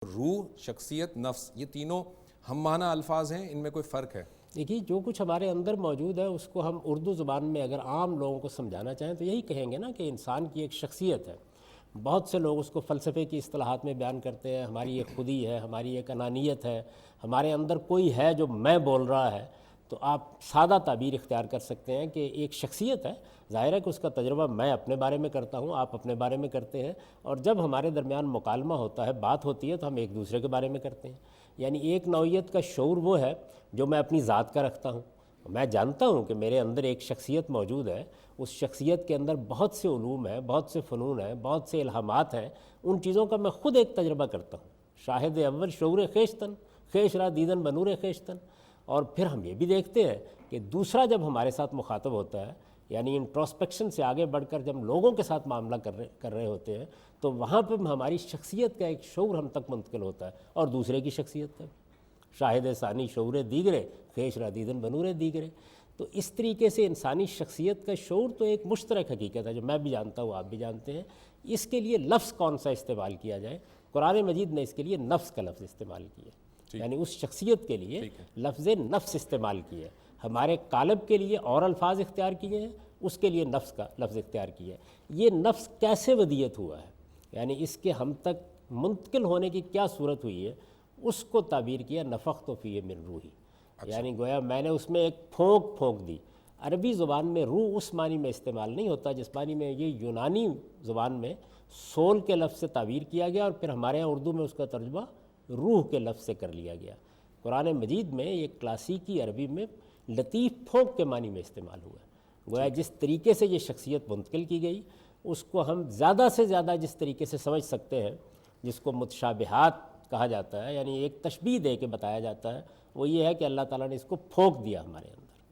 روح، شخصیت، نفس، یہ تینوں ہم معنی الفاظ ہیں، ان میں کوئی فرق ہے؟ دیکھیے جو کچھ ہمارے اندر موجود ہے اس کو ہم اردو زبان میں اگر عام لوگوں کو سمجھانا چاہیں تو یہی کہیں گے نا کہ انسان کی ایک شخصیت ہے۔ بہت سے لوگ اس کو فلسفے کی اصطلاحات میں بیان کرتے ہیں، ہماری ایک خودی ہے، ہماری ایک انانیت ہے، ہمارے اندر کوئی ہے جو میں بول رہا ہے۔ تو آپ سادہ تعبیر اختیار کر سکتے ہیں کہ ایک شخصیت ہے، ظاہر ہے کہ اس کا تجربہ میں اپنے بارے میں کرتا ہوں، آپ اپنے بارے میں کرتے ہیں، اور جب ہمارے درمیان مکالمہ ہوتا ہے، بات ہوتی ہے، تو ہم ایک دوسرے کے بارے میں کرتے ہیں۔ یعنی ایک نوعیت کا شعور وہ ہے جو میں اپنی ذات کا رکھتا ہوں۔ میں جانتا ہوں کہ میرے اندر ایک شخصیت موجود ہے، اس شخصیت کے اندر بہت سے علوم ہیں، بہت سے فنون ہیں، بہت سے الہامات ہیں، ان چیزوں کا میں خود ایک تجربہ کرتا ہوں۔ شاہد اول شعور خیشتن، خیش را دیدن بنور خیشتن۔ اور پھر ہم یہ بھی دیکھتے ہیں کہ دوسرا جب ہمارے ساتھ مخاطب ہوتا ہے، یعنی انٹروسپیکشن سے آگے بڑھ کر جب لوگوں کے ساتھ معاملہ کر رہے ہوتے ہیں، تو وہاں پہ ہماری شخصیت کا ایک شعور ہم تک منتقل ہوتا ہے، اور دوسرے کی شخصیت کا بھی۔ شاہد ثانی شعور دیگرے، خیش را دیدن بنور دیگرے۔ تو اس طریقے سے انسانی شخصیت کا شعور تو ایک مشترک حقیقت ہے جو میں بھی جانتا ہوں، آپ بھی جانتے ہیں۔ اس کے لیے لفظ کون سا استعمال کیا جائے؟ قرآن مجید نے اس کے لیے نفس کا لفظ استعمال کیا، یعنی اس شخصیت کے لیے لفظ نفس استعمال کیا ہے۔ ہمارے قالب کے لیے اور الفاظ اختیار کیے ہیں، اس کے لیے نفس کا لفظ اختیار کیا ہے۔ یہ نفس کیسے ودیت ہوا ہے، یعنی اس کے ہم تک منتقل ہونے کی کیا صورت ہوئی ہے، اس کو تعبیر کیا نفخت فیہ من روحی، یعنی گویا میں نے اس میں ایک پھونک دی۔ عربی زبان میں روح اس معنی میں استعمال نہیں ہوتا جس معنی میں یہ یونانی زبان میں سول کے لفظ سے تعبیر کیا گیا، اور پھر ہمارے یہاں اردو میں اس کا ترجمہ روح کے لفظ سے کر لیا گیا۔ قرآن مجید میں یہ کلاسیکی عربی میں لطیف پھونک کے معنی میں استعمال ہوا ہے۔ گویا جس طریقے سے یہ شخصیت منتقل کی گئی، اس کو ہم زیادہ سے زیادہ جس طریقے سے سمجھ سکتے ہیں، جس کو متشابہات کہا جاتا ہے، یعنی ایک تشبیہ دے کے بتایا جاتا ہے، وہ یہ ہے کہ اللہ تعالیٰ نے اس کو پھونک دیا ہمارے اندر۔